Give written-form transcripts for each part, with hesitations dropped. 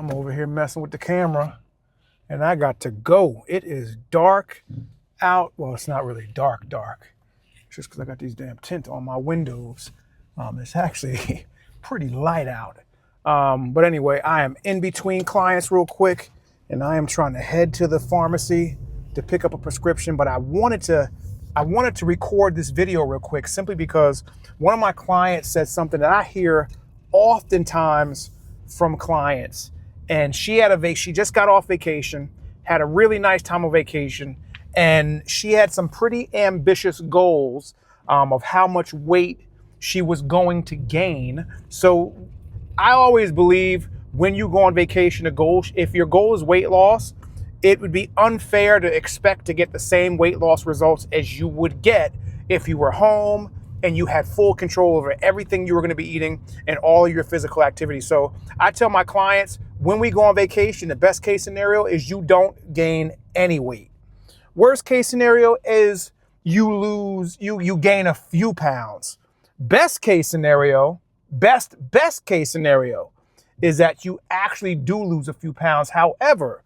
I'm over here messing with the camera and I got to go. It is dark out. Well, it's not really dark. It's just because I got these damn tint on my windows. It's actually pretty light out. But anyway, I am in between clients real quick and I am trying to head to the pharmacy to pick up a prescription. But I wanted to record this video real quick simply because one of my clients said something that I hear oftentimes from clients. And she just got off vacation, had a really nice time on vacation, and she had some pretty ambitious goals of how much weight she was going to gain. So I always believe when you go on vacation, if your goal is weight loss, it would be unfair to expect to get the same weight loss results as you would get if you were home and you had full control over everything you were going to be eating and all of your physical activity. So I tell my clients, when we go on vacation, the best case scenario is you don't gain any weight. Worst case scenario is you gain a few pounds. Best case scenario is that you actually do lose a few pounds. However,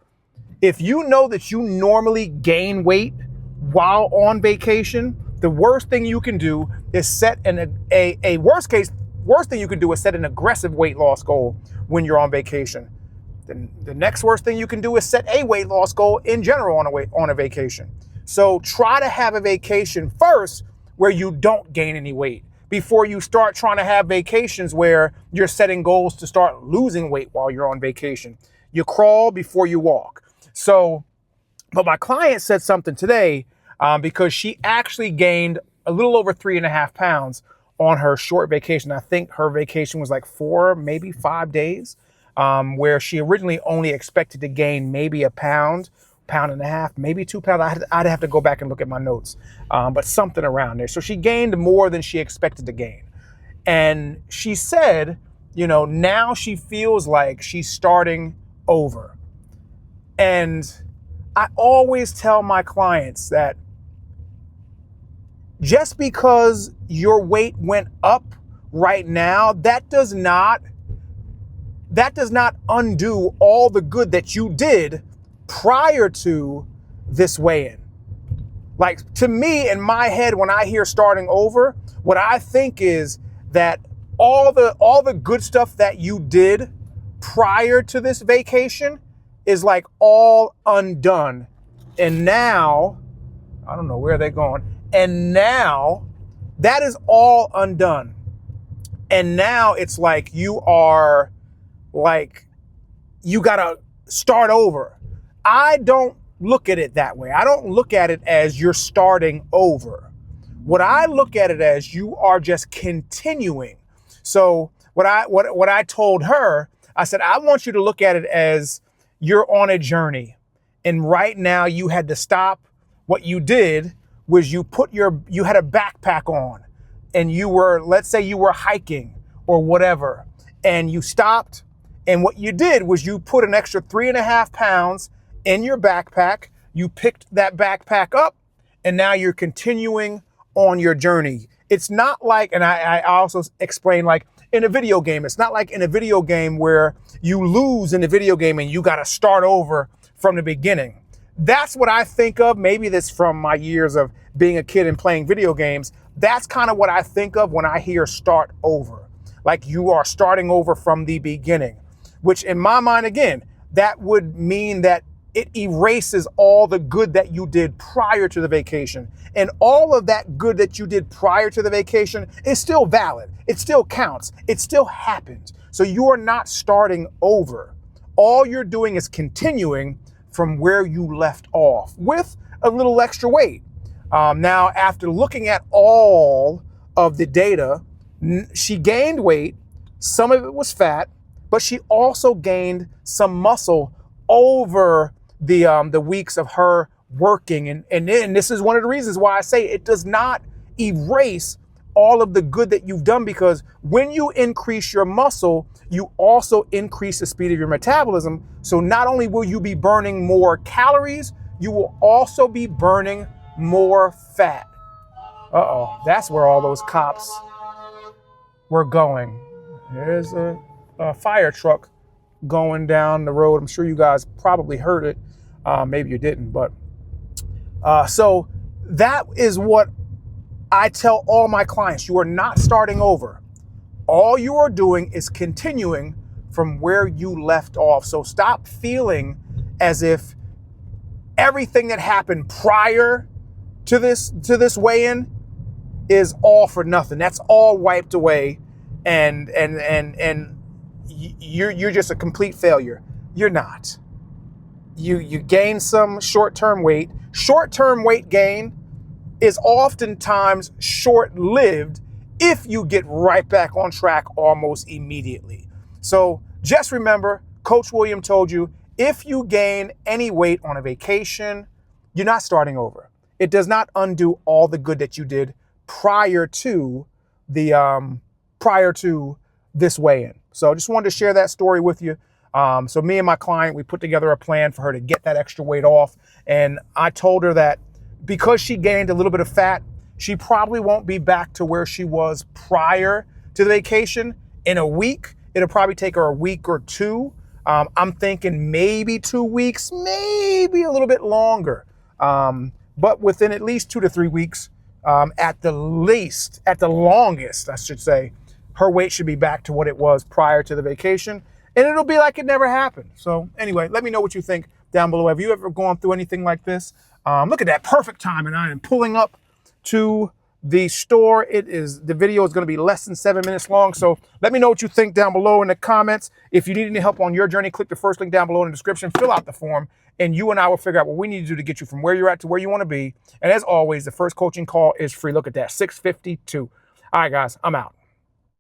if you know that you normally gain weight while on vacation, the worst thing you can do is set worst thing you can do is set an aggressive weight loss goal when you're on vacation. Then the next worst thing you can do is set a weight loss goal in general on a vacation. So try to have a vacation first where you don't gain any weight before you start trying to have vacations where you're setting goals to start losing weight while you're on vacation. You crawl before you walk. So, but my client said something today because she actually gained a little over 3.5 pounds on her short vacation. I think her vacation was like 4, maybe 5 days, where she originally only expected to gain maybe a pound and a half, maybe 2 pounds. I'd have to go back and look at my notes, but something around there. So she gained more than she expected to gain. And she said, now she feels like she's starting over. And I always tell my clients that just because your weight went up right now, that does not undo all the good that you did prior to this weigh-in. Like, to me, in my head, when I hear starting over, what I think is that all the good stuff that you did prior to this vacation is like all undone. And now, I don't know where they're going. And now that is all undone. And now it's like you gotta start over. I don't look at it that way. I don't look at it as you're starting over. What I look at it as, you are just continuing. So what I told her, I said, I want you to look at it as you're on a journey. And right now you had to stop. What you did was you had a backpack on and let's say you were hiking or whatever, and you stopped. And what you did was you put an extra 3.5 pounds in your backpack. You picked that backpack up and now you're continuing on your journey. It's not like, and I also explain, like in a video game, it's not like in a video game where you lose in the video game and you got to start over from the beginning. That's what I think of. Maybe that's from my years of being a kid and playing video games. That's kind of what I think of when I hear start over. Like you are starting over from the beginning, which in my mind, again, that would mean that it erases all the good that you did prior to the vacation. And all of that good that you did prior to the vacation is still valid. It still counts. It still happened. So you are not starting over. All you're doing is continuing from where you left off with a little extra weight. Now, after looking at all of the data, she gained weight. Some of it was fat, but she also gained some muscle over the weeks of her working. And this is one of the reasons why I say it does not erase all of the good that you've done, because when you increase your muscle, you also increase the speed of your metabolism. So not only will you be burning more calories, you will also be burning more fat. Uh-oh, that's where all those cops were going. There's a fire truck going down the road. I'm sure you guys probably heard it. Maybe you didn't, but so that is what I tell all my clients. You are not starting over. All you are doing is continuing from where you left off. So stop feeling as if everything that happened prior to this weigh-in is all for nothing. That's all wiped away, and you're just a complete failure. You're not. You gain some short-term weight. Short-term weight gain is oftentimes short-lived if you get right back on track almost immediately. So just remember, Coach William told you, if you gain any weight on a vacation, you're not starting over. It does not undo all the good that you did prior to this weigh-in. So I just wanted to share that story with you. So me and my client, we put together a plan for her to get that extra weight off. And I told her that because she gained a little bit of fat, she probably won't be back to where she was prior to the vacation in a week. It'll probably take her a week or two. I'm thinking maybe 2 weeks, maybe a little bit longer. But within at least 2 to 3 weeks, at the longest, I should say, her weight should be back to what it was prior to the vacation. And it'll be like it never happened. So anyway, let me know what you think down below. Have you ever gone through anything like this? Look at that perfect time, and I am pulling up to the store. The video is going to be less than 7 minutes long. So let me know what you think down below in the comments. If you need any help on your journey, click the first link down below in the description, fill out the form, and you and I will figure out what we need to do to get you from where you're at to where you want to be. And as always, the first coaching call is free. Look at that, 652. All right, guys, I'm out.